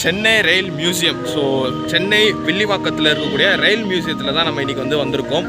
Chennai Rail Museum. So Chennai வில்லிவாக்கத்தில் இருக்கக்கூடிய ரயில் மியூசியத்தில் தான் நம்ம இன்றைக்கி வந்து வந்திருக்கோம்.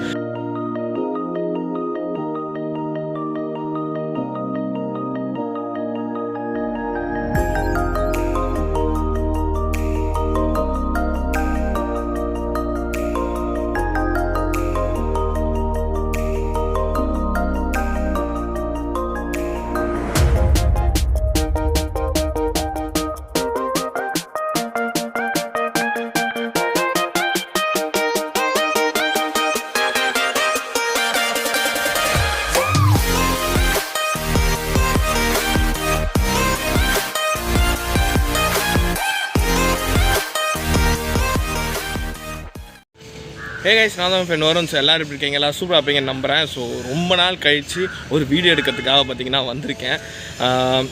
Hey guys, நான் தான் ஃப்ரெண்ட் வரும். ஸோ எல்லோரும் எப்படி இருக்கீங்க? எல்லாம் சூப்பராக இருப்பீங்கன்னு நம்புகிறேன். ஸோ ரொம்ப நாள் கழித்து ஒரு வீடியோ எடுக்கிறதுக்காக பார்த்தீங்கன்னா வந்திருக்கேன்.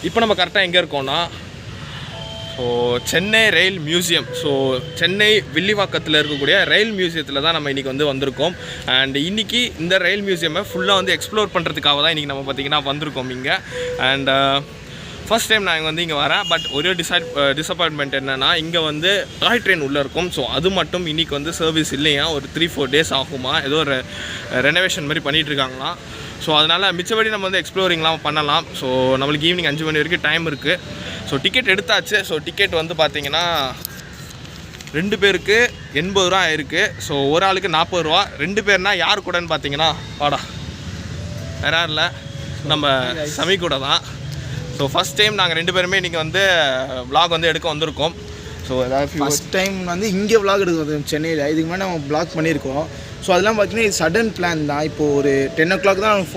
இப்போ நம்ம கரெக்டாக எங்கே இருக்கோம்னா சென்னை ரயில் மியூசியம். ஸோ சென்னை வில்லிவாக்கத்தில் இருக்கக்கூடிய ரயில் மியூசியத்தில் தான் நம்ம இன்றைக்கி வந்து வந்திருக்கோம். அண்ட் இன்றைக்கி இந்த ரயில் மியூசியமை ஃபுல்லாக வந்து எக்ஸ்ப்ளோர் பண்ணுறதுக்காக தான் இன்றைக்கி நம்ம பார்த்திங்கன்னா வந்திருக்கோம் இங்கே. அண்ட் ஃபர்ஸ்ட் டைம் நான் வந்து இங்கே வரேன். பட் ஒரே டிசப்பாயின்மெண்ட் என்னென்னா இங்கே வந்து டாய் ட்ரெயின் உள்ளே இருக்கும். ஸோ அது மட்டும் இன்றைக்கி வந்து சர்வீஸ் இல்லையா, ஒரு 3-4 days ஆகுமா, ஏதோ ஒரு ரெனோவேஷன் மாதிரி பண்ணிகிட்ருக்காங்களாம். ஸோ அதனால் மிச்சபடி நம்ம வந்து எக்ஸ்ப்ளோரிங்லாம் பண்ணலாம். ஸோ நம்மளுக்கு ஈவினிங் 5 மணி வரைக்கும் டைம் இருக்குது. ஸோ டிக்கெட் எடுத்தாச்சு. ஸோ டிக்கெட் வந்து பார்த்திங்கன்னா 2 பேருக்கு 80 ரூபா ஆயிருக்கு. ஸோ ஒரு ஆளுக்கு 40 ரூபா. 2 பேர்னால் யார் கூடன்னு பார்த்தீங்கன்னா வாடா வேற இல்லை, நம்ம சமீ கூட தான். ஸோ ஃபஸ்ட் டைம் நாங்கள் 2 பேருமே இன்றைக்கி வந்து விளாக் வந்து எடுக்க வந்திருக்கோம். ஸோ ஏதாவது ஃபஸ்ட் டைம் வந்து இங்கே விளாக் எடுக்க வந்தோம் சென்னையில். இதுக்கு மேலே நம்ம விளாக் பண்ணியிருக்கோம். ஸோ அதெல்லாம் பார்த்தீங்கன்னா இது சடன் பிளான் தான். இப்போது ஒரு 10 o'clock தான் அவனுக்கு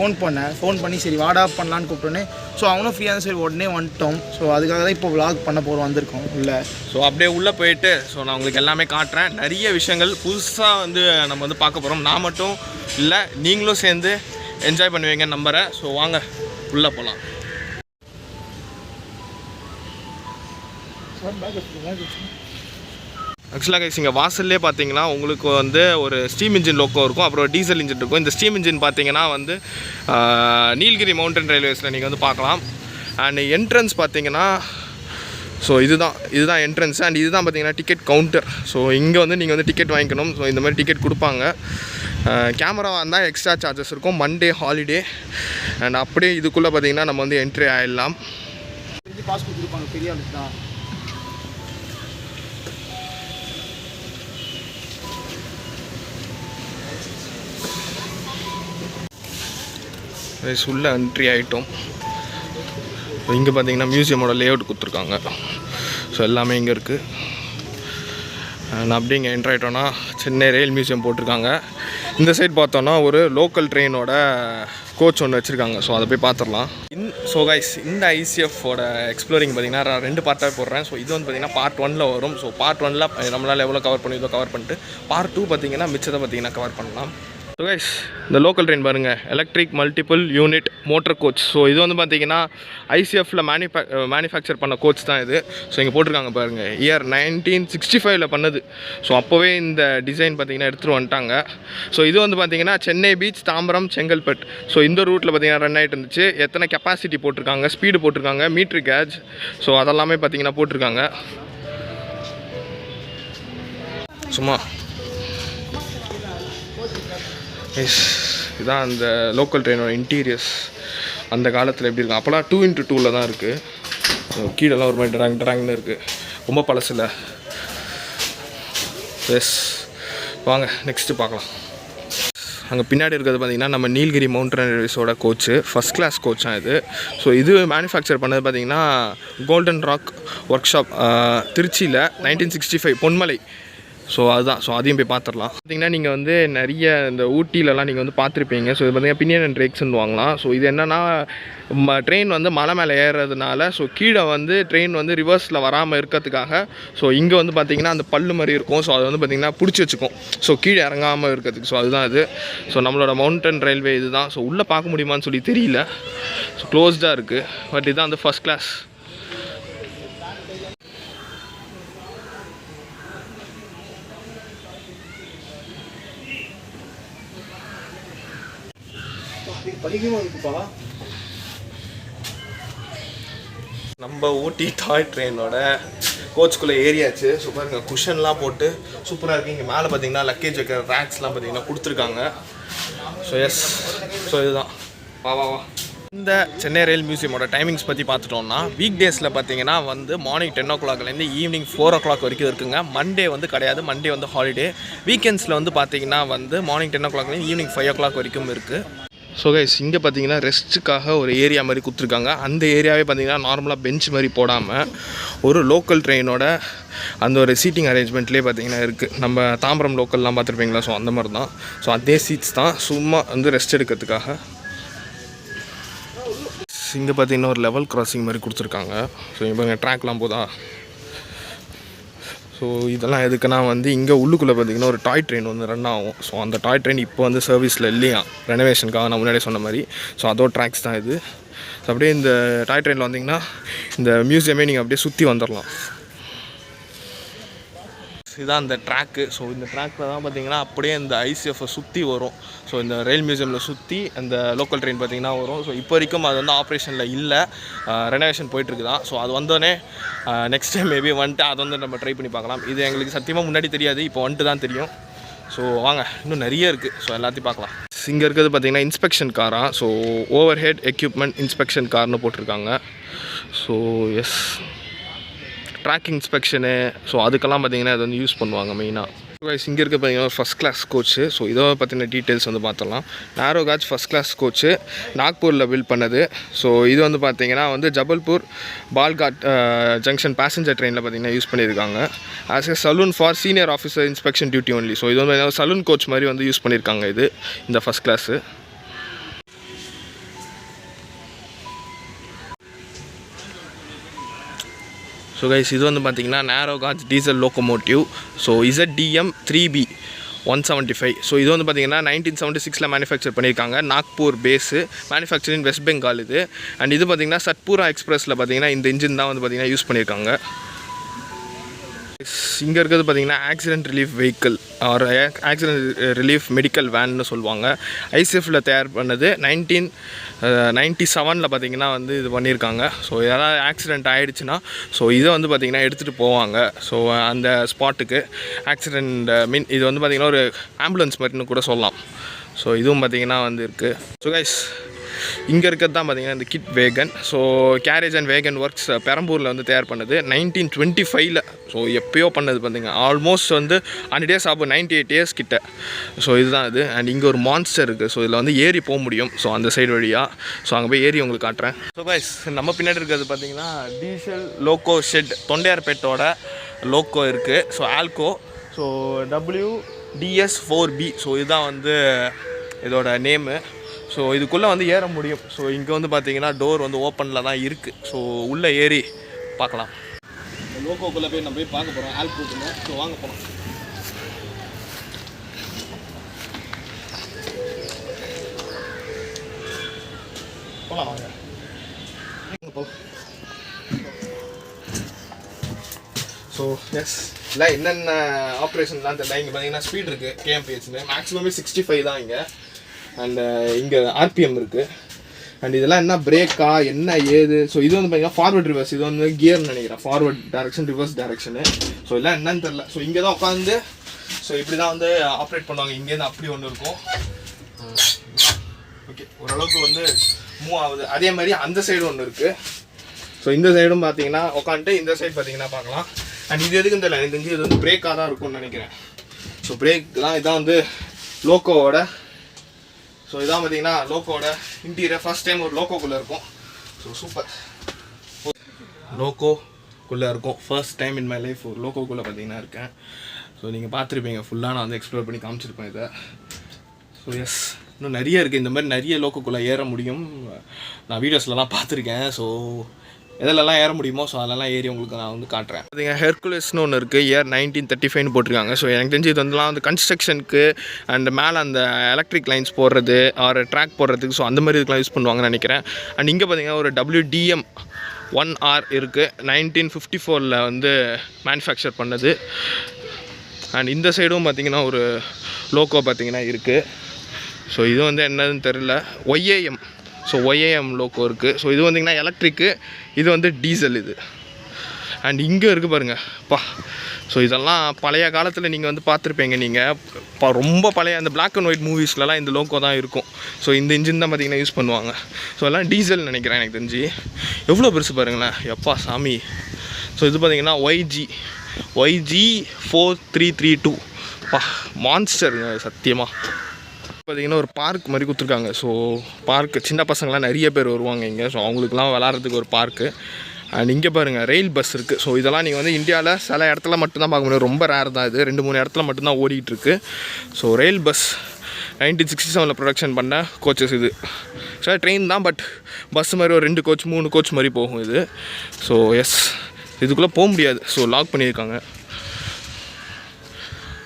ஃபோன் பண்ணி சரி வாடா பண்ணலான்னு கூப்பிட்டோன்னே. ஸோ அவனும் ஃப்ரீயாக சரி உடனே வந்துட்டோம். ஸோ அதுக்காக தான் இப்போ விளாக் பண்ண போகிறோம் வந்திருக்கோம் உள்ளே. ஸோ அப்படியே உள்ளே போயிட்டு நான் உங்களுக்கு எல்லாமே காட்டுறேன். நிறைய விஷயங்கள் புதுசாக வந்து நம்ம வந்து பார்க்க போகிறோம். நான் மட்டும் இல்லை, நீங்களும் சேர்ந்து என்ஜாய் பண்ணுவீங்கன்னு நம்புகிறேன். ஸோ வாங்க உள்ளே போகலாம். ஆக்சுவலாக கைஸ் இங்கே வாசல்லே பார்த்தீங்கன்னா உங்களுக்கு வந்து ஒரு ஸ்டீம் இன்ஜின் லோக்கோ இருக்கும், அப்புறம் டீசல் இன்ஜின் இருக்கும். இந்த ஸ்டீம் இன்ஜின் பார்த்தீங்கன்னா வந்து நீலகிரி மவுண்டன் ரயில்வேஸில் நீங்கள் வந்து பார்க்கலாம். அண்ட் என்ட்ரன்ஸ் பார்த்தீங்கன்னா ஸோ இதுதான் என்ட்ரன்ஸ். அண்ட் இதுதான் பார்த்தீங்கன்னா டிக்கெட் கவுண்டர். ஸோ இங்கே வந்து நீங்கள் வந்து டிக்கெட் வாங்கிக்கணும். ஸோ இந்த மாதிரி டிக்கெட் கொடுப்பாங்க. கேமராவாக இருந்தால் எக்ஸ்ட்ரா சார்ஜஸ் இருக்கும். Monday holiday. அண்ட் அப்படியே இதுக்குள்ளே பார்த்தீங்கன்னா நம்ம வந்து என்ட்ரி ஆகிடலாம். பாஸ் கொடுத்துருப்பாங்க பெரிய ஆளுக்கு தான். உள்ள என்ட்ரி ஆகிட்டோம். இங்கே பார்த்தீங்கன்னா மியூசியமோட லேஅவுட் கொடுத்துருக்காங்க. ஸோ எல்லாமே இங்கே இருக்குது. நான் அப்படி இங்கே என்ட்ரி ஆகிட்டோன்னா சென்னை ரயில் மியூசியம் போட்டிருக்காங்க. இந்த சைட் பார்த்தோன்னா ஒரு லோக்கல் ட்ரெயினோட கோச் ஒன்று வச்சுருக்காங்க. ஸோ அதை போய் பார்த்துடலாம். ஸோ கைஸ் இந்த ஐசிஎஃபோட எக்ஸ்ப்ளோரிங் பார்த்தீங்கன்னா 2 பார்ட்டாக போடுறேன். ஸோ இது வந்து பார்த்திங்கன்னா பார்ட் 1 வரும். ஸோ பார்ட் 1 நம்மளால் எவ்வளோ கவர் பண்ணியதோ கவர் பண்ணிட்டு பார்ட் 2 பார்த்திங்கன்னா மிச்சத்தை பார்த்திங்கன்னா கவர் பண்ணலாம். ஸோ கைஸ் இந்த லோக்கல் ட்ரெயின் பாருங்கள், electric multiple unit motor coach. So இது வந்து பார்த்திங்கன்னா ஐசிஎஃப்பில் மேனுஃபேக்சர் பண்ண கோச் தான் இது. ஸோ இங்கே போட்டிருக்காங்க பாருங்கள், இயர் 1965 பண்ணது. ஸோ அப்போவே இந்த டிசைன் பார்த்திங்கன்னா எடுத்துகிட்டு வந்துட்டாங்க. ஸோ இது வந்து பார்த்திங்கன்னா சென்னை பீச், தாம்பரம், செங்கல்பட். ஸோ இந்த ரூட்டில் பார்த்திங்கன்னா ரன் ஆகிட்டு இருந்துச்சு. எத்தனை கெப்பாசிட்டி போட்டிருக்காங்க, ஸ்பீடு போட்டிருக்காங்க, மீட்ரு கேஜ். ஸோ அதெல்லாமே பார்த்திங்கன்னா போட்டிருக்காங்க. சும்மா இதுதான் அந்த லோக்கல் ட்ரெயினோட இன்டீரியர்ஸ். அந்த காலத்தில் எப்படி இருக்கும், அப்போலாம் 2x2 தான் இருக்குது. கீழெல்லாம் ஒரு மாதிரி ட்ராங்னு இருக்குது. ரொம்ப பழசில். எஸ் வாங்க நெக்ஸ்ட்டு பார்க்கலாம். அங்கே பின்னாடி இருக்கிறது பார்த்திங்கன்னா நம்ம நீலகிரி மவுண்டன் ரயில்வேஸோட கோச்சு, ஃபஸ்ட் கிளாஸ் கோச் தான் இது. ஸோ இது மேனுஃபேக்சர் பண்ணது பார்த்திங்கன்னா கோல்டன் ராக் ஒர்க் ஷாப் திருச்சியில் 1965 பொன்மலை. ஸோ அதுதான். ஸோ அதையும் போய் பார்த்துடலாம். பார்த்திங்கன்னா நீங்கள் வந்து நிறைய இந்த ஊட்டிலலாம் நீங்கள் வந்து பார்த்துருப்பீங்க. ஸோ இது பார்த்திங்கன்னா பினியன் அண்ட் ரேக்ஸ்ன்னு வாங்கலாம். ஸோ இது என்னென்னா ட்ரெயின் வந்து மலை மேலே ஏறுறதுனால ஸோ கீழே வந்து ட்ரெயின் வந்து ரிவர்ஸில் வராமல் இருக்கிறதுக்காக ஸோ இங்கே வந்து பார்த்திங்கன்னா அந்த பல்லு மாதிரி இருக்கும். ஸோ அது வந்து பார்த்திங்கன்னா பிடிச்சி வச்சுக்கும். ஸோ கீழே இறங்காமல் இருக்கிறதுக்கு. ஸோ அதுதான் இது. ஸோ நம்மளோட மவுண்டன் ரயில்வே இது தான். ஸோ உள்ளே பார்க்க முடியுமான்னு சொல்லி தெரியல. ஸோ க்ளோஸ்டாக இருக்குது. பட் இதுதான் அந்த ஃபஸ்ட் கிளாஸ். நம்ம ஊட்டி டாய் ட்ரெயினோட கோச்சுக்குள்ளே ஏரியாச்சு. ஸோ பாருங்கள் குஷன்லாம் போட்டு சூப்பராக இருக்குது. இங்கே மேலே பார்த்தீங்கன்னா லக்கேஜ் வைக்கிற ரேக்ஸ்லாம் பார்த்தீங்கன்னா கொடுத்துருக்காங்க. ஸோ எஸ், ஸோ இதுதான். வா வா வா. இந்த சென்னை ரயில் மியூசியமோட டைமிங்ஸ் பற்றி பார்த்துட்டோம்னா வீக் டேஸில் பார்த்தீங்கன்னா வந்து மார்னிங் 10 o'clockலேருந்து ஈவினிங் 4 o'clock வரைக்கும் இருக்குங்க. மண்டே வந்து கிடையாது, மண்டே வந்து ஹாலிடே. வீக்கெண்ட்ஸில் வந்து பார்த்தீங்கன்னா வந்து மார்னிங் 10 o'clockலேருந்து ஈவினிங் 5 o'clock வரைக்கும் இருக்குது. ஸோ கைஸ் இங்கே பார்த்தீங்கன்னா ரெஸ்ட்டுக்காக ஒரு ஏரியா மாதிரி கொடுத்துருக்காங்க. அந்த ஏரியாவே பார்த்தீங்கன்னா நார்மலாக பெஞ்ச் மாதிரி போடாமல் ஒரு லோக்கல் ட்ரெயினோட அந்த ஒரு சீட்டிங் அரேஞ்ச்மெண்ட்லேயே பார்த்தீங்கன்னா இருக்குது. நம்ம தாம்பரம் லோக்கல்லாம் பார்த்துருப்பீங்களா, ஸோ அந்த மாதிரி தான். ஸோ அதே சீட்ஸ் தான், சும்மா வந்து ரெஸ்ட் எடுக்கிறதுக்காக. இங்கே பார்த்தீங்கன்னா ஒரு லெவல் கிராசிங் மாதிரி கொடுத்துருக்காங்க. ஸோ இங்கே ட்ராக்லாம் போதா. ஸோ இதெல்லாம் எதுக்குன்னா வந்து இங்கே உள்ளுக்குள்ளே பார்த்தீங்கன்னா ஒரு டாய் ட்ரெயின் வந்து ரன் ஆகும். ஸோ அந்த டாய் ட்ரெயின் இப்போ வந்து சர்வீஸில் இல்லையா, ரெனோவேஷனுக்காக நான் முன்னாடியே சொன்ன மாதிரி. ஸோ அதோட ட்ராக்ஸ் தான் இது. ஸோ அப்படியே இந்த டாய் ட்ரெயினில் வந்தீங்கன்னா இந்த மியூசியமே நீங்கள் அப்படியே சுற்றி வந்துடலாம். இதுதான் அந்த ட்ராக்கு. ஸோ இந்த ட்ராக்கில் தான் பார்த்தீங்கன்னா அப்படியே இந்த ஐசிஎஃப்பை சுற்றி வரும். ஸோ இந்த ரயில் மியூசியமில் சுற்றி அந்த லோக்கல் ட்ரெயின் பார்த்திங்கன்னா வரும். ஸோ இப்போ வரைக்கும் அது வந்து ஆப்ரேஷனில் இல்லை, ரெனோவேஷன் போயிட்டுருக்கு தான். ஸோ அது வந்தோடனே நெக்ஸ்ட் டைம் மேபி வந்துட்டு அதை வந்து நம்ம ட்ரை பண்ணி பார்க்கலாம். இது எங்களுக்கு சத்தியமாக முன்னாடி தெரியாது, இப்போ வந்துட்டு தான் தெரியும். ஸோ வாங்க, இன்னும் நிறைய இருக்குது. ஸோ எல்லாத்தையும் பார்க்கலாம். இங்கே இருக்கிறது பார்த்திங்கன்னா இன்ஸ்பெக்ஷன் காராக. So overhead equipment inspection கார்னு போட்டிருக்காங்க. So yes, tracking inspection. So அதுக்கெல்லாம் பார்த்திங்கன்னா அதை வந்து யூஸ் பண்ணுவாங்க மெயினாக. இங்கே இருக்க பார்த்தீங்கன்னா ஃபஸ்ட் கிளாஸ் கோச்சு. ஸோ இதை பற்றின டீட்டெயில்ஸ் வந்து பார்த்துடலாம். நேரோ காஜ் ஃபஸ்ட் கிளாஸ் கோச்சு நாக்பூரில் பில்ட் பண்ணது. ஸோ இது வந்து பார்த்திங்கன்னா வந்து ஜபல்பூர் பால்காட் ஜங்ஷன் பேசஞ்சர் ட்ரெயினில் பார்த்திங்கன்னா யூஸ் பண்ணியிருக்காங்க. As a saloon for senior officer inspection duty only. So இது வந்து சலூன் கோச் மாதிரி வந்து யூஸ் பண்ணியிருக்காங்க இது, இந்த ஃபஸ்ட் கிளாஸு. ஸோ கைஸ் இது வந்து பார்த்திங்கன்னா narrow gauge diesel locomotive. So ZDM 3B 175. So இது வந்து பார்த்திங்கன்னா 1976 மேனுஃபேக்சர் பண்ணியிருக்காங்க. நாக்பூர் பேஸு, மேனுஃபேக்சரிங் வெஸ்ட் பெங்கால் இது. அண்ட் இது பார்த்திங்கன்னா சத்பூரா எக்ஸ்பிரஸில் பார்த்திங்கன்னா இந்த இன்ஜின் தான் வந்து பார்த்திங்கன்னா யூஸ் பண்ணியிருக்காங்க. இங்கே இருக்கிறது பார்த்திங்கன்னா accident relief vehicle or accident relief medical வேன்னு சொல்லுவாங்க. ஐசிஎஃப்பில் தயார் பண்ணது. 1997 பார்த்திங்கன்னா வந்து இது பண்ணியிருக்காங்க. ஸோ யாராவது ஆக்சிடெண்ட் ஆகிடுச்சுன்னா ஸோ இதை வந்து பார்த்திங்கன்னா எடுத்துகிட்டு போவாங்க. ஸோ அந்த ஸ்பாட்டுக்கு ஆக்சிடெண்ட் இது வந்து பார்த்திங்கன்னா ஒரு ஆம்புலன்ஸ் மாதிரின்னு கூட சொல்லலாம். ஸோ இதுவும் பார்த்திங்கன்னா வந்து இருக்குது. ஸோ கைஸ் இங்கே இருக்கிறது தான் பார்த்திங்கன்னா இந்த kit wagon. So carriage and wagon works பெரம்பூரில் வந்து தயார் பண்ணது 1925. ஸோ எப்போயோ பண்ணது பார்த்திங்க. ஆல்மோஸ்ட் வந்து 100 days ஆகும், 98 years கிட்ட. ஸோ இதுதான் இது. அண்ட் இங்கே ஒரு மான்ஸ்டர் இருக்குது. ஸோ இதில் வந்து ஏறி போக முடியும். ஸோ அந்த சைடு வழியாக. ஸோ அங்கே போய் ஏறி உங்களுக்கு காட்டுறேன். ஸோ கைஸ் நம்ம பின்னாடி இருக்கிறது பார்த்திங்கன்னா டீசல் லோக்கோ ஷெட் தொண்டையார்பேட்டோட லோக்கோ இருக்குது. So algo. So WDS4B. So இதுதான் வந்து இதோட நேமு. ஸோ இதுக்குள்ளே வந்து ஏற முடியும். ஸோ இங்கே வந்து பார்த்தீங்கன்னா டோர் வந்து ஓப்பனில் தான் இருக்குது. ஸோ உள்ளே ஏறி பார்க்கலாம். லோக்கோக்குள்ளே போய் நம்ம போய் பார்க்க போகிறோம், ஆல்கோக்குள்ளே. ஸோ வாங்க போகலாம். போகலாம் வாங்க. ஸோ எஸ் இல்லை என்னென்ன ஆப்ரேஷன்லாம் தெரியல. இங்கே பார்த்தீங்கன்னா ஸ்பீட் இருக்குது, KMPHன்னு மேக்ஸிமமே 65 தான் இங்கே. அண்ட் இங்கே RPM இருக்குது. அண்ட் இதெல்லாம் என்ன பிரேக்கா என்ன ஏது. ஸோ இது வந்து பார்த்தீங்கன்னா ஃபார்வர்ட் ரிவர்ஸ். இது வந்து கியர்னு நினைக்கிறேன், forward direction reverse direction. So எல்லாம் என்னன்னு தெரில. ஸோ இங்கே தான் உட்காந்து ஸோ இப்படி தான் வந்து ஆப்ரேட் பண்ணுவாங்க. இங்கேருந்து அப்படி ஒன்று இருக்கும். ஓகே, ஓரளவுக்கு வந்து மூவ் ஆகுது. அதே மாதிரி அந்த சைடு ஒன்று இருக்குது. ஸோ இந்த சைடும் பார்த்தீங்கன்னா உட்காந்துட்டு இந்த சைடு பார்த்தீங்கன்னா பார்க்கலாம். அண்ட் இது எதுக்குன்னு தெரியல, எனக்கு தெரிஞ்சு இது வந்து பிரேக்காக தான் இருக்கும்னு நினைக்கிறேன். ஸோ பிரேக் தான். இதான் வந்து லோக்கோவோட. ஸோ இதான் பார்த்தீங்கன்னா லோக்கோட இன்டீரியர். ஃபர்ஸ்ட் டைம் ஒரு லோக்கோக்குள்ளே இருக்கும். So super. லோக்கோக்குள்ளே இருக்கும். First time in my life ஒரு லோக்கோக்குள்ளே பார்த்தீங்கன்னா இருக்கேன். ஸோ நீங்கள் பார்த்துருப்பீங்க, ஃபுல்லாக நான் வந்து எக்ஸ்ப்ளோர் பண்ணி காமிச்சிருப்பேன் இதை. ஸோ எஸ், இன்னும் நிறைய இருக்குது. இந்த மாதிரி நிறைய லோக்கோக்குள்ளே ஏற முடியும். நான் வீடியோஸ்லலாம் பார்த்துருக்கேன். ஸோ எதிலெல்லாம் ஏற முடியுமோ ஸோ அதெல்லாம் ஏறி உங்களுக்கு நான் வந்து காட்டுறேன். பார்த்தீங்க ஹெர்குலஸ்னு ஒன்று இருக்குது. இயர் 1935 போட்டிருக்காங்க. ஸோ எனக்கு தெரிஞ்சு இது வந்துலாம் வந்து கன்ஸ்ட்ரக்ஷனுக்கு அண்ட் மேலே அந்த எலக்ட்ரிக் லைன்ஸ் போடுறது ஆர் ட்ராக் போடுறதுக்கு ஸோ அந்த மாதிரி இதுக்கெலாம் யூஸ் பண்ணுவாங்கன்னு நினைக்கிறேன். அண்ட் இங்கே பார்த்தீங்கன்னா ஒரு WDM 1R இருக்குது. 1954 வந்து மேனுஃபேக்சர் பண்ணது. அண்ட் இந்த சைடும் பார்த்திங்கன்னா ஒரு லோக்கோ பார்த்திங்கன்னா இருக்குது. ஸோ இது வந்து என்னதுன்னு தெரில. YAM. ஸோ YAM லோக்கோ இருக்குது. ஸோ இது வந்திங்கன்னா எலக்ட்ரிக்கு, இது வந்து டீசல் இது. அண்ட் இங்கே இருக்குது பாருங்கள் பா. ஸோ இதெல்லாம் பழைய காலத்தில் நீங்கள் வந்து பார்த்துருப்பீங்க. நீங்கள் ரொம்ப பழைய அந்த பிளாக் அண்ட் ஒயிட் மூவிஸ்லலாம் இந்த லோகோ தான் இருக்கும். ஸோ இந்த இன்ஜின் தான் பார்த்திங்கன்னா யூஸ் பண்ணுவாங்க. ஸோ எல்லாம் டீசல் நினைக்கிறேன் எனக்கு தெரிஞ்சு. எவ்வளோ பெருசு பாருங்களேன், எப்பா சாமி. ஸோ இது பார்த்திங்கன்னா YG 4332 பா, மான்ஸ்டருங்க சத்தியமாக. பார்த்திங்கன்னா ஒரு பார்க் மாதிரி கொடுத்துருக்காங்க. ஸோ பார்க்கு சின்ன பசங்களாம் நிறைய பேர் வருவாங்க இங்கே. ஸோ அவங்களுக்குலாம் விளாட்றதுக்கு ஒரு பார்க்கு. அண்ட் இங்கே பாருங்கள் ரயில் பஸ் இருக்குது. ஸோ இதெல்லாம் நீங்கள் வந்து இந்தியாவில் சில இடத்துல மட்டும்தான் பார்க்க முடியும், ரொம்ப ரேர் தான் இது. 2-3 இடத்துல மட்டும்தான் ஓடிட்டுருக்கு. ஸோ ரயில் பஸ் 1967 ப்ரொடக்ஷன் பண்ண கோச்சஸ் இது. ஸோ ட்ரெயின் தான், பட் பஸ் மாதிரி ஒரு 2 கோச் 3 கோச் மாதிரி போகும் இது. ஸோ எஸ், இதுக்குள்ளே போக முடியாது. ஸோ லாக் பண்ணியிருக்காங்க.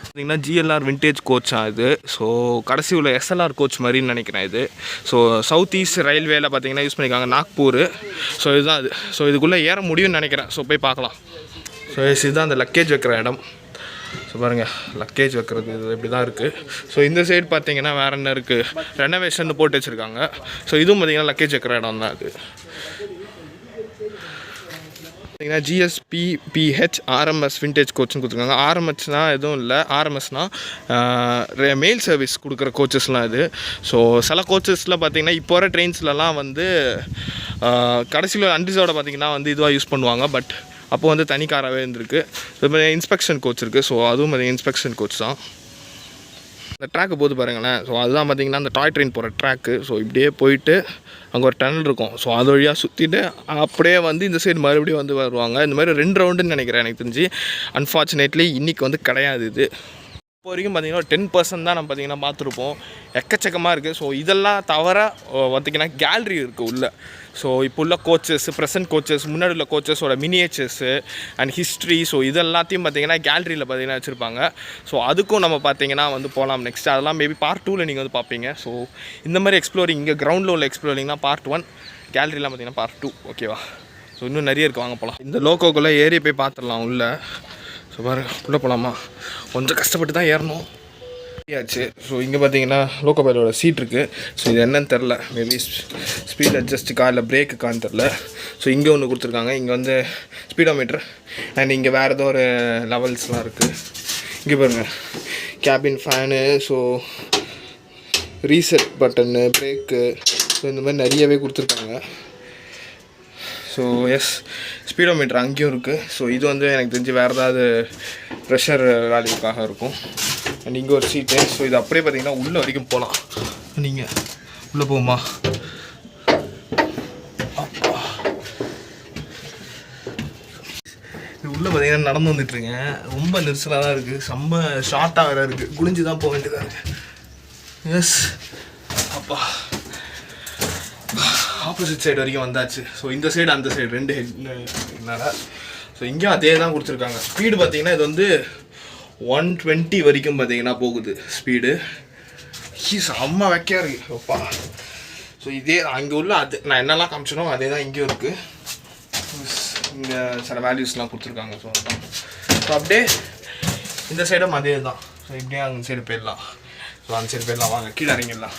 பார்த்திங்கன்னா GLR விண்டேஜ் கோச்சாக இது. ஸோ கடைசி உள்ள SLR கோச் மாதிரின்னு நினைக்கிறேன் இது. ஸோ சவுத் ஈஸ்ட் ரயில்வேல பார்த்திங்கன்னா யூஸ் பண்ணியிருக்காங்க, நாக்பூர். ஸோ இதுதான் அது. ஸோ இதுக்குள்ளே ஏற முடியும்னு நினைக்கிறேன். ஸோ போய் பார்க்கலாம். ஸோ இதுதான் அந்த லக்கேஜ் வைக்கிற இடம். ஸோ பாருங்கள், லக்கேஜ் வைக்கிறது இது இப்படி தான் இருக்குது. ஸோ இந்த சைடு பார்த்திங்கன்னா வேறு என்ன இருக்குது, ரெனோவேஷன் போட்டு வச்சுருக்காங்க. ஸோ இதுவும் பார்த்திங்கன்னா லக்கேஜ் வைக்கிற இடம் தான் அது. பார்த்திங்கன்னா GSPPH RMS விண்டேஜ் கோச்சுன்னு கொடுத்துருக்காங்க. RMSனால் எதுவும் இல்லை, RMSனால் மெயில் சர்வீஸ் கொடுக்குற கோச்சஸ்லாம் இது. ஸோ சில கோச்சஸில் பார்த்திங்கன்னா இப்போ வர ட்ரெயின்ஸ்லலாம் வந்து கடைசியில் அன்ரிசர்வ்டாக பார்த்திங்கன்னா வந்து இதுவாக யூஸ் பண்ணுவாங்க. பட் அப்போது வந்து தனி காராகவே இருந்திருக்கு. இப்போ இன்ஸ்பெக்ஷன் கோச் இருக்குது. ஸோ அதுவும் பார்த்திங்கன்னா இன்ஸ்பெக்ஷன் கோச் தான். இந்த ட்ராக்கு போது பாருங்களேன். ஸோ அதுதான் பார்த்திங்கன்னா அந்த டாய் ட்ரெயின் போகிற ட்ராக்கு. ஸோ இப்படியே போயிட்டு அங்கே ஒரு டனல் இருக்கும். ஸோ அது வழியாக சுற்றிட்டு அப்படியே வந்து இந்த சைடு மறுபடியும் வந்து வருவாங்க. இந்த மாதிரி 2 ரவுண்டுன்னு நினைக்கிறேன் எனக்கு தெரிஞ்சு. அன்ஃபார்ச்சுனேட்லி இன்றைக்கி வந்து கிடையாது இது. இப்போ வரைக்கும் பார்த்திங்கன்னா 10% தான் நம்ம பார்த்திங்கன்னா பார்த்துருப்போம். எக்கச்சக்கமாக இருக்குது. ஸோ இதெல்லாம் தவிர பார்த்திங்கன்னா கேலரி இருக்குது உள்ளே. ஸோ இப்போ உள்ள கோச்சஸ், ப்ரெசன்ட் கோச்சஸ், முன்னாடி உள்ள கோச்சஸோட மினியேச்சர்ஸு அண்ட் ஹிஸ்ட்ரி, ஸோ இதெல்லாத்தையும் பார்த்திங்கன்னா கேலரியில் பார்த்திங்கன்னா வச்சுருப்பாங்க. ஸோ அதுக்கும் நம்ம பார்த்திங்கன்னா வந்து போகலாம் நெக்ஸ்ட். அதெல்லாம் மேபி பார்ட் 2ல் நீங்கள் வந்து பார்ப்பீங்க. ஸோ இந்த மாதிரி எக்ஸ்ப்ளோரிங் இங்கே கிரவுண்டில் உள்ள எக்ஸ்ப்ளோரிங்னா பார்ட் 1, கேலரிலாம் பார்த்திங்கன்னா பார்ட் 2. ஓகேவா? ஸோ இன்னும் நிறைய இருக்குது, வாங்க போகலாம். இந்த லோக்கோக்குள்ளே ஏறி போய் பார்த்துடலாம் உள்ளே. ஸோ பாரு, உள்ளே போகலாமா? கொஞ்சம் கஷ்டப்பட்டு தான் ஏறணும் ஆச்சு. ஸோ இங்கே பார்த்தீங்கன்னா லோக்கோ பைலோட சீட் இருக்குது. ஸோ இது என்னன்னு தெரில, மேபி ஸ்பீட் அட்ஜஸ்ட்டுக்கா இல்லை பிரேக்குக்கான்னு தெரில. ஸோ இங்கே ஒன்று கொடுத்துருக்காங்க. இங்கே வந்து ஸ்பீடோமீட்டர் அண்ட் இங்கே வேறு ஏதோ ஒரு லெவல்ஸ்லாம் இருக்குது. இங்கே பாருங்கள், cabin fan, so reset button, brake, so இந்த மாதிரி நிறையவே கொடுத்துருக்காங்க. ஸோ எஸ், ஸ்பீடோமீட்டர் அங்கேயும் இருக்குது. ஸோ இது வந்து எனக்கு தெரிஞ்சு வேறு ஏதாவது ப்ரெஷர் வேல்யூக்காக இருக்கும். அண்ட் இங்கே ஒரு சீட்டு. ஸோ இது அப்படியே பார்த்தீங்கன்னா உள்ளே வரைக்கும் போகலாம். நீங்கள் உள்ளே போகுமா? அப்பா, இது உள்ளே பார்த்தீங்கன்னா நடந்து வந்துட்டுருங்க. ரொம்ப நெரிசலாக தான் இருக்குது. செம்ம ஷார்ட்டாக வேறு இருக்குது. குளிஞ்சு தான் போக வேண்டியதாக இருக்குது. எஸ், அப்பா, ஆப்போசிட் சைடு வரைக்கும் வந்தாச்சு. ஸோ இந்த சைடு அந்த சைடு 2 ஹெட்னால. ஸோ இங்கேயும் அதே தான் கொடுத்துருக்காங்க. ஸ்பீடு பார்த்தீங்கன்னா இது வந்து 120 வரைக்கும் பார்த்தீங்கன்னா போகுது ஸ்பீடு. செம்ம வைக்கையாக இருக்குது அப்பா. ஸோ இதே அங்கே உள்ள அது நான் என்னெல்லாம் காமிச்சனோ அதே தான் இங்கேயும் இருக்குது. இங்கே சில வேல்யூஸ்லாம் கொடுத்துருக்காங்க. ஸோ அதுதான். ஸோ அப்படியே இந்த சைடும் அதே தான். ஸோ இப்படியே அந்த சைடு போயிடலாம். ஸோ அந்த சைடு போயிடலாம், வாங்க கீழே இறங்கிடலாம்.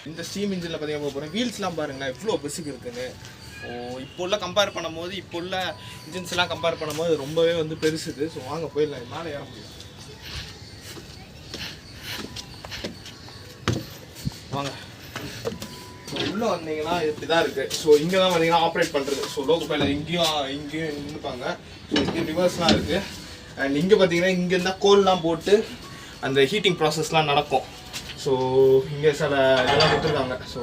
இந்த ஸ்டீம் இன்ஜினில் பார்த்தீங்கன்னா போகிறேன். வீல்ஸ்லாம் பாருங்கள் எவ்வளோ பெருசுக்கு இருக்குன்னு. இப்போ உள்ள கம்பேர் பண்ணும்போது, இப்போ உள்ள இன்ஜின்ஸ்லாம் கம்பேர் பண்ணும்போது ரொம்பவே வந்து பெருசுது. ஸோ வாங்க போயிடலாம், மேலே ஏற முடியும். வாங்க. ஸோ உள்ளே வந்தீங்கன்னா இப்படி தான் இருக்குது. ஸோ இங்கே தான் பார்த்தீங்கன்னா ஆப்ரேட் பண்ணுறது. ஸோ லோக்கோ பைலட் இங்கேயும் நின்றுப்பாங்க. ஸோ இங்கே ரிவர்ஸ்லாம் இருக்குது. அண்ட் இங்கே பார்த்தீங்கன்னா இங்கே இருந்தால் கோல்லாம் போட்டு அந்த ஹீட்டிங் ப்ராசஸ்லாம் நடக்கும். ஸோ இங்கே சில இதெல்லாம் கொடுத்துருக்காங்க. ஸோ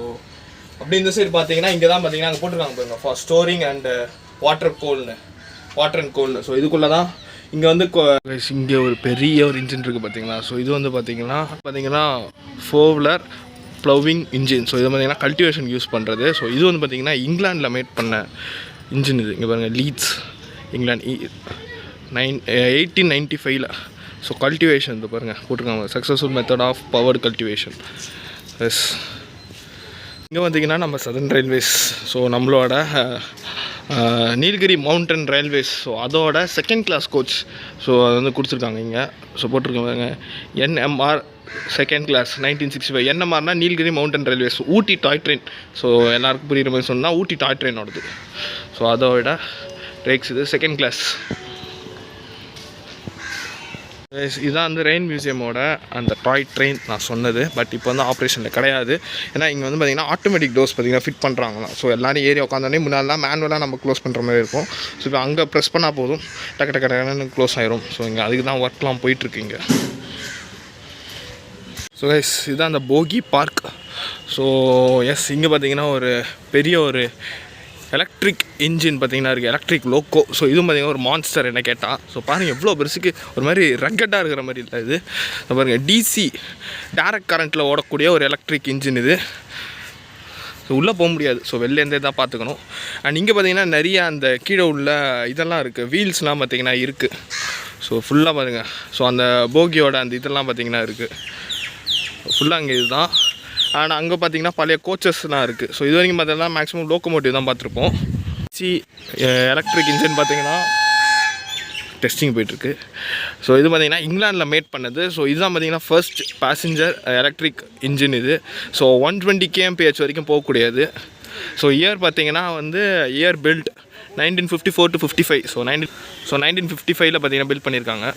அப்படி இந்த சைடு பார்த்தீங்கன்னா இங்கே தான் பார்த்தீங்கன்னா அங்கே போட்டிருக்காங்க பாருங்க, for storing and water and கோல்னு. ஸோ இதுக்குள்ளே தான் இங்கே வந்து இங்கே ஒரு பெரிய ஒரு இன்ஜின் இருக்குது பார்த்தீங்களா. ஸோ இது வந்து பார்த்தீங்கன்னா 4-wheeler ப்ளவிங் இன்ஜின். ஸோ இது பார்த்தீங்கன்னா கல்டிவேஷன் யூஸ் பண்ணுறது. ஸோ இது வந்து பார்த்தீங்கன்னா இங்கிலாண்டில் மேட் பண்ண இன்ஜின் இது. இங்கே பாருங்கள், லீட்ஸ் இங்கிலாந்து 1895. ஸோ கல்டிவேஷன் இது பாருங்கள் போட்டிருக்காங்க, successful method of powered cultivation. Yes, இங்கே பார்த்தீங்கன்னா நம்ம சதர்ன் ரயில்வேஸ், ஸோ நம்மளோட நீலகிரி மவுண்டன் ரயில்வேஸ், ஸோ அதோட செகண்ட் கிளாஸ் கோச். ஸோ அது வந்து கொடுத்துருக்காங்க இங்கே. ஸோ போட்டிருக்காங்க NMR செகண்ட் கிளாஸ் 1965. NMRனா Nilgiri mountain railways, Ooty toy train. So எல்லாருக்கும் புரியுற மாதிரி சொன்னால் ஊட்டி டாய் ட்ரெயினோடது. ஸோ அதோட ரேக்ஸ் இது செகண்ட் கிளாஸ். இதுதான் வந்து ரெயின் மியூசியமோட அந்த டாய் ட்ரெயின் நான் சொன்னது. பட் இப்போ வந்து ஆப்ரேஷனில் கிடையாது. ஏன்னா இங்கே வந்து பார்த்திங்கன்னா ஆட்டோமேட்டிக் டோர்ஸ் பார்த்திங்கன்னா ஃபிட் பண்ணுறாங்களாம். ஸோ எல்லாரும் ஏறி உட்காந்தோடனே முன்னாடிலாம் மேனுவலாக நம்ம க்ளோஸ் பண்ணுற மாதிரி இருக்கும். ஸோ இப்போ அங்கே ப்ரெஸ் பண்ணால் போதும் டக்கு டக்கு டக்குன்னு க்ளோஸ் ஆயிரும். ஸோ இங்கே அதுக்கு தான் ஒர்க்லாம் போயிட்டுருக்கு இங்கே. ஸோ கைஸ் இதுதான் அந்த போகி பார்க். ஸோ எஸ் இங்கே பார்த்திங்கன்னா ஒரு பெரிய ஒரு எலக்ட்ரிக் இன்ஜின் பார்த்திங்கன்னா இருக்குது, எலக்ட்ரிக் லோக்கோ. ஸோ இதுவும் பார்த்திங்கன்னா ஒரு மான்ஸ்டர் என்ன கேட்டால். ஸோ பாருங்கள் எவ்வளோ பெருசுக்கு ஒரு மாதிரி ரக்கட்டாக இருக்கிற மாதிரி இல்லை இது. பாருங்கள் டிசி டைரக்ட் கரண்ட்டில் ஓடக்கூடிய ஒரு எலக்ட்ரிக் இன்ஜின் இது. ஸோ உள்ளே போக முடியாது. ஸோ வெளிலேருந்தே தான் பார்த்துக்கணும். அண்ட் இங்கே பார்த்திங்கன்னா நிறைய அந்த கீழே உள்ள இதெல்லாம் இருக்குது, வீல்ஸ்லாம் பார்த்திங்கன்னா இருக்குது. ஸோ ஃபுல்லாக பாருங்கள். ஸோ அந்த போகியோட அந்த இதெல்லாம் பார்த்திங்கன்னா இருக்குது ஃபுல்லாக அங்கே இதுதான். ஆனால் அங்கே பார்த்தீங்கன்னா பழைய கோச்சஸ்லாம் இருக்குது. ஸோ இது வரைக்கும் பார்த்தீங்கன்னா மேக்ஸிமம் லோக்கோமோட்டிவ் தான் பார்த்துருப்போம். எலக்ட்ரிக் இன்ஜின் பார்த்தீங்கன்னா டெஸ்டிங் போயிட்டுருக்கு. ஸோ இது பார்த்திங்கன்னா இங்கிலாண்டில் மேட் பண்ணது. ஸோ இதுதான் பார்த்திங்கன்னா ஃபர்ஸ்ட் பேசஞ்சர் எலக்ட்ரிக் இன்ஜின் இது. ஸோ 120 kmph வரைக்கும் போகக்கூடியது. ஸோ இயர் பார்த்திங்கன்னா வந்து இயர் பில்ட் 1954 to 55. ஸோ 1955 பார்த்திங்கன்னா பில்ட் பண்ணியிருக்காங்க.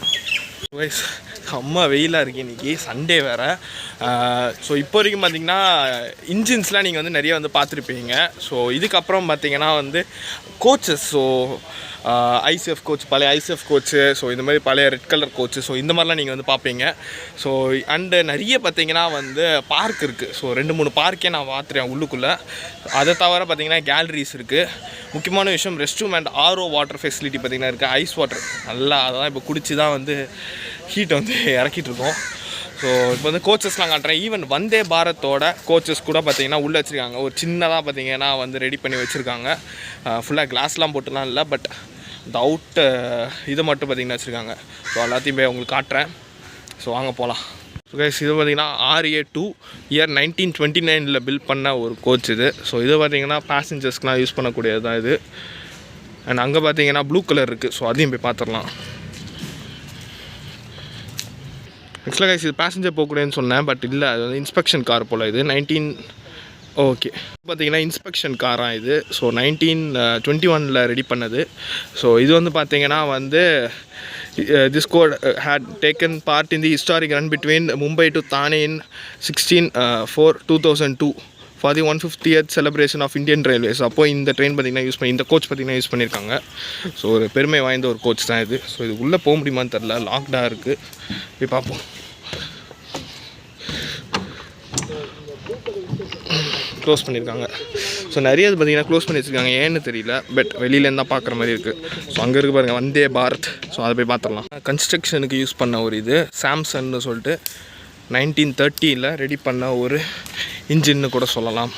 செம்ம வெயிலாக இருக்குது இன்றைக்கி, சண்டே வேறு. ஸோ இப்போ வரைக்கும் பார்த்திங்கன்னா இன்ஜின்ஸ்லாம் நீங்கள் வந்து நிறைய வந்து பார்த்துருப்பீங்க. ஸோ இதுக்கப்புறம் பார்த்திங்கன்னா வந்து கோச்சஸ். ஸோ ஐசிஎஃப் கோச், பழைய ஐசிஎஃப் கோச்சு. ஸோ இந்த மாதிரி பழைய ரெட் கலர் கோச்சு. ஸோ இந்த மாதிரிலாம் நீங்கள் வந்து பார்ப்பீங்க. ஸோ அண்டு நிறைய பார்த்திங்கன்னா வந்து பார்க் இருக்குது. ஸோ 2-3 பார்க்கே நான் பார்த்துறேன் உள்ளுக்குள்ளே. அதை தவிர பார்த்திங்கன்னா கேலரிஸ் இருக்குது. முக்கியமான விஷயம் rest room and RO water facility பார்த்திங்கன்னா இருக்குது. ஐஸ் வாட்டர் நல்லா அதெல்லாம் இப்போ குடிச்சு தான் வந்து ஹீட்டை வந்து இறக்கிட்டுருக்கோம். ஸோ இப்போ வந்து கோச்சஸ்லாம் காட்டுறேன். ஈவன் வந்தே பாரத்தோட கோச்சஸ் கூட பார்த்திங்கன்னா உள்ளே வச்சுருக்காங்க. ஒரு சின்னதாக பார்த்திங்கன்னா வந்து ரெடி பண்ணி வச்சுருக்காங்க. ஃபுல்லாக கிளாஸ்லாம் போட்டுலாம் இல்லை, பட் இந்த அவுட்டு இதை மட்டும் பார்த்திங்கன்னா வச்சுருக்காங்க. ஸோ எல்லாத்தையும் போய் உங்களுக்கு காட்டுறேன். ஸோ வாங்க போகலாம். ஸோ கைஸ் இது பார்த்திங்கன்னா RA2 இயர் 1929 பில்ட் பண்ண ஒரு கோச் இது. ஸோ இது பார்த்திங்கன்னா பேசஞ்சர்ஸ்க்கெலாம் யூஸ் பண்ணக்கூடியது தான் இது. அண்ட் அங்கே பார்த்திங்கன்னா ப்ளூ கலர் இருக்குது. ஸோ அதையும் போய் பார்த்துடலாம். ஆக்சுவலாக கைஸ் இது பேசஞ்சர் போகக்கூடாதுன்னு சொன்னேன், பட் இல்லை, அது வந்து இன்ஸ்பெக்ஷன் கார் போல் இது. ஓகே பார்த்திங்கன்னா இன்ஸ்பெக்ஷன் காராக இது. ஸோ 1921 ரெடி பண்ணது. ஸோ இது வந்து பார்த்திங்கன்னா வந்து this code had taken part in the historic run between Mumbai to Thane in 16/4/2002 for the 150th celebration of Indian Railways. அப்போ இந்த ட்ரெயின் பார்த்திங்கன்னா யூஸ் பண்ணி, இந்த கோச் பார்த்திங்கன்னா யூஸ் பண்ணியிருக்காங்க. ஸோ ஒரு பெருமை வாய்ந்த ஒரு கோச் தான் இது. ஸோ இது உள்ளே போக முடியுமான்னு தெரில, லாக்டாக இருக்குது. போய் பார்ப்போம். க்ளோஸ் பண்ணியிருக்காங்க. ஸோ நிறைய இது பார்த்திங்கன்னா க்ளோஸ் பண்ணி வச்சுருக்காங்க, ஏன்னு தெரியல. பட் வெளியிலேருந்து தான் பார்க்குற மாதிரி இருக்குது. ஸோ அங்கே இருக்குது பாருங்கள் வந்தே பாரத். ஸோ அதை போய் பார்த்துடலாம். கன்ஸ்ட்ரக்ஷனுக்கு யூஸ் பண்ண ஒரு இது சாம்சன்னு சொல்லிட்டு 1930 ரெடி பண்ண ஒரு இன்ஜின்னு கூட சொல்லலாம்.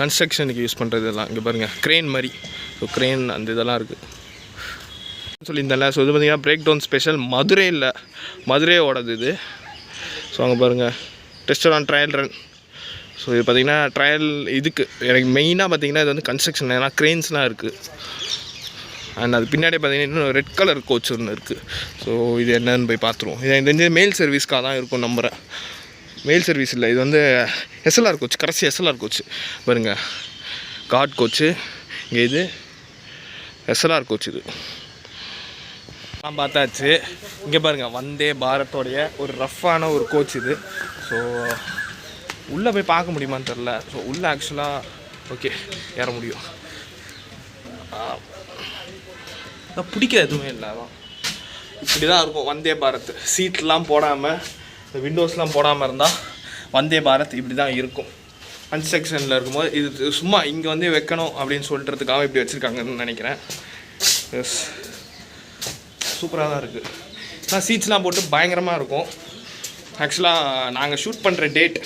கன்ஸ்ட்ரக்ஷனுக்கு யூஸ் பண்ணுறது இதெல்லாம் இங்கே பாருங்கள், க்ரெயின் மாதிரி. ஸோ க்ரெயின் அந்த இதெல்லாம் இருக்குது சொல்லியிருந்தேன்ல. ஸோ இது பார்த்திங்கன்னா பிரேக் டவுன் ஸ்பெஷல் மதுரையோடது இது. ஸோ அங்கே பாருங்கள் tested on trial run. So இது பார்த்திங்கன்னா ட்ரையல் இதுக்கு எனக்கு மெயினாக பார்த்திங்கன்னா இது வந்து கன்ஸ்ட்ரக்ஷன், ஏன்னா க்ரெயின்ஸ்லாம் இருக்குது. அண்ட் அது பின்னாடியே பார்த்திங்கன்னா இன்னும் ரெட் கலர் கோச் ஒன்று இருக்குது. ஸோ இது என்னன்னு போய் பார்த்துருவோம். இது மெயில் சர்வீஸ்க்காக தான் இருக்கும் நம்புகிறேன். மெயில் சர்வீஸ் இல்லை, இது வந்து எஸ்எல்ஆர் கோச், கடைசி எஸ்எல்ஆர் கோச் பாருங்கள், காட் கோச்சு. இங்கே இது எஸ்எல்ஆர் கோச். இது நான் பார்த்தாச்சு. இங்கே பாருங்கள் வந்தே பாரத்தோடைய ஒரு ரஃப்பான ஒரு கோச் இது. ஸோ உள்ளே போய் பார்க்க முடியுமான்னு தெரில. ஸோ உள்ளே ஆக்சுவலாக ஓகே ஏற முடியும். பிடிக்க எதுவுமே இல்லை, அதான் இப்படி தான் இருக்கும் வந்தே பாரத். சீட்லாம் போடாமல், இந்த விண்டோஸ்லாம் போடாமல் இருந்தால் வந்தே பாரத் இப்படி தான் இருக்கும். கன்ஸ்ட்ரக்ஷனில் இருக்கும்போது இது சும்மா இங்கே வந்து வைக்கணும் அப்படின்னு சொல்கிறதுக்காக இப்படி வச்சுருக்காங்கன்னு நினைக்கிறேன். எஸ் சூப்பராக தான் இருக்குது. ஆனால் சீட்ஸ்லாம் போட்டு பயங்கரமாக இருக்கும். ஆக்சுவலாக நாங்கள் ஷூட் பண்ணுற டேட்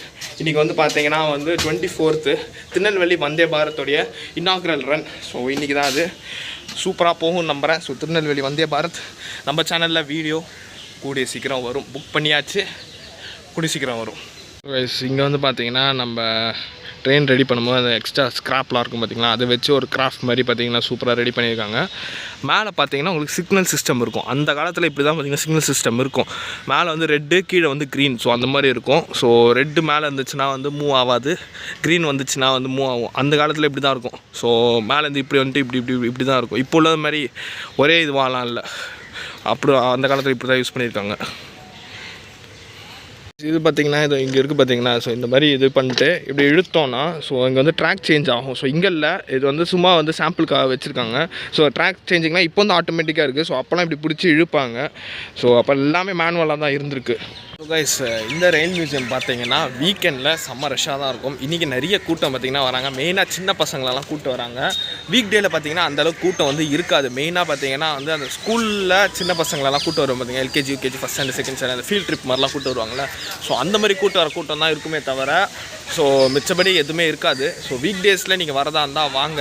இன்றைக்கி வந்து பார்த்திங்கன்னா வந்து 24th திருநெல்வேலி வந்தே பாரத்தோடைய இன்னாக்ரல் ரன். ஸோ இன்றைக்கி தான் அது சூப்பராக போகும்னு நம்புகிறேன். ஸோ திருநெல்வேலி வந்தே பாரத் நம்ம சேனலில் வீடியோ கூடிய சீக்கிரம் வரும். புக் பண்ணியாச்சு, கூடிய சீக்கிரம் வரும். இங்கே வந்து பார்த்திங்கன்னா நம்ம ட்ரெயின் ரெடி பண்ணும்போது அந்த எக்ஸ்ட்ரா ஸ்க்ராப்லாம் இருக்கும் பார்த்திங்களா, அதை வச்சு ஒரு கிராஃப்ட் மாதிரி பார்த்திங்கன்னா சூப்பராக ரெடி பண்ணியிருக்காங்க. மேலே பார்த்திங்கன்னா உங்களுக்கு சிக்னல் சிஸ்டம் இருக்கும். அந்த காலத்தில் இப்படி தான் பார்த்திங்கன்னா சிக்னல் சிஸ்டம் இருக்கும். மேலே வந்து ரெட்டு, கீழே வந்து க்ரீன். ஸோ அந்த மாதிரி இருக்கும். ஸோ ரெட்டு மேலே இருந்துச்சுன்னா வந்து மூவ் ஆகாது, க்ரீன் வந்துச்சுன்னா வந்து மூவ் ஆகும். அந்த காலத்தில் இப்படி தான் இருக்கும். ஸோ மேலேருந்து இப்படி வந்துட்டு இப்படி தான் இருக்கும். இப்போ உள்ளது மாதிரி ஒரே இதுவாகலாம் இல்லை, அப்படி அந்த காலத்தில் இப்படி தான் யூஸ் பண்ணியிருக்காங்க. இது பார்த்திங்கன்னா இது இங்கே இருக்குது பார்த்திங்கன்னா. ஸோ இந்த மாதிரி இது பண்ணிட்டு இப்படி இழுத்தோன்னா ஸோ இங்கே வந்து ட்ராக் சேஞ்ச் ஆகும். ஸோ இங்கே இல்லை, இது வந்து சும்மா வந்து சாம்பிளுக்காக வச்சுருக்காங்க. ஸோ ட்ராக் சேஞ்சிங்னா இப்போ வந்து ஆட்டோமேட்டிக்காக இருக்குது. ஸோ அப்போலாம் இப்படி பிடிச்சி இழுப்பாங்க. ஸோ அப்போ எல்லாமே மேனுவலாக தான் இருந்திருக்கு. ஸோ கைஸ், இந்த ரயில் மியூசியம் பார்த்தீங்கன்னா வீக்கெண்டில் செம்ம ரஷ்ஷாக தான் இருக்கும். இன்றைக்கி நிறைய கூட்டம் பார்த்திங்கன்னா வராங்க. மெயினாக சின்ன பசங்களெல்லாம் கூட்டம் வராங்க. வீக் டேயில் பார்த்திங்கன்னா அந்தளவுக்கு கூட்டம் வந்து இருக்காது. மெயினாக பார்த்திங்கன்னா வந்து அந்த ஸ்கூலில் சின்ன பசங்களெல்லாம் கூட்டம் வரும் பார்த்திங்க, LKG UKG first standard second standard அந்த ஃபீல்ட் ட்ரிப் மாதிரிலாம் கூட்டம் வருவாங்கள்ல. ஸோ அந்த மாதிரி கூட்டம் தான் இருக்குமே தவிர ஸோ மிச்சபடி எதுவுமே இருக்காது. ஸோ வீக் டேஸில் நீங்கள் வரதா இருந்தால் வாங்க.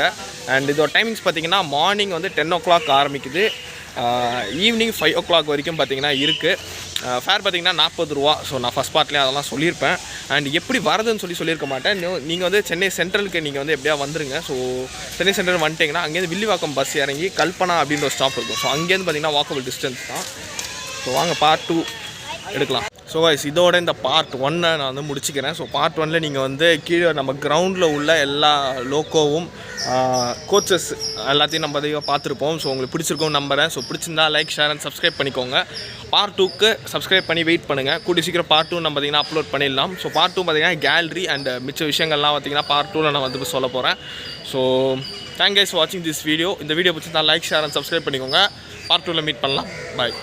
அண்ட் இதோட டைமிங்ஸ் பார்த்திங்கன்னா மார்னிங் வந்து 10 o'clock ஆரம்பிக்குது, ஈவினிங் 5 o'clock வரைக்கும் பார்த்திங்கன்னா இருக்குது. ஃபேர் பார்த்திங்கன்னா 40 ரூபா. ஸோ நான் ஃபஸ்ட் பார்ட்லேயே அதெல்லாம் சொல்லியிருப்பேன். அண்ட் எப்படி வரதுன்னு சொல்லியிருக்க மாட்டேன். நீங்கள் வந்து சென்னை சென்ட்ரலுக்கு நீங்கள் வந்து எப்படியா வந்துருங்க. ஸோ சென்னை சென்ட்ரல் வந்துட்டிங்கன்னா அங்கேருந்து வில்லிவாக்கம் பஸ் இறங்கி கல்பனா அப்படின்ற ஒரு ஸ்டாப் இருக்கும். ஸோ அங்கேருந்து பார்த்திங்கன்னா வாக்கபிள் டிஸ்டன்ஸ் தான். ஸோ வாங்க பார்ட் 2 எடுக்கலாம். ஸோ கைஸ், இதோட இந்த பார்ட் 1 நான் வந்து முடிச்சுக்கிறேன். ஸோ பார்ட் 1ல் நீங்கள் வந்து கீழே நம்ம கிரவுண்டில் உள்ள எல்லா லோக்கோவும் கோச்சஸ் எல்லாத்தையும் நம்ம அதையும் பார்த்துருப்போம். ஸோ உங்களுக்கு பிடிச்சிருக்கோம் நம்புறேன். ஸோ பிடிச்சிருந்தா லைக், ஷேர் அண்ட் சப்ஸ்கிரைப் பண்ணிக்கோங்க. பார்ட் 2க்கு சப்ஸ்கிரைப் பண்ணி வெயிட் பண்ணுங்கள். கூடிய சீக்கிரம் பார்ட் 2 நம்ம பார்த்திங்கன்னா அப்லோட் பண்ணிடலாம். ஸோ பார்ட் 2 பார்த்திங்கன்னா கேலரி அண்ட் மிச்ச விஷயங்கள்லாம் பார்த்திங்கன்னா பார்ட் 2ல் நான் வந்து சொல்ல போகிறேன். ஸோ தேங்க் கைஸ் ஃபார் வாட்சிங் திஸ் வீடியோ. இந்த வீடியோ பிடிச்சிருந்தா லைக், ஷேர் அண்ட் சப்ஸ்கிரைப் பண்ணிக்கோங்க. பார்ட் 2ல் மீட் பண்ணலாம். பாய்.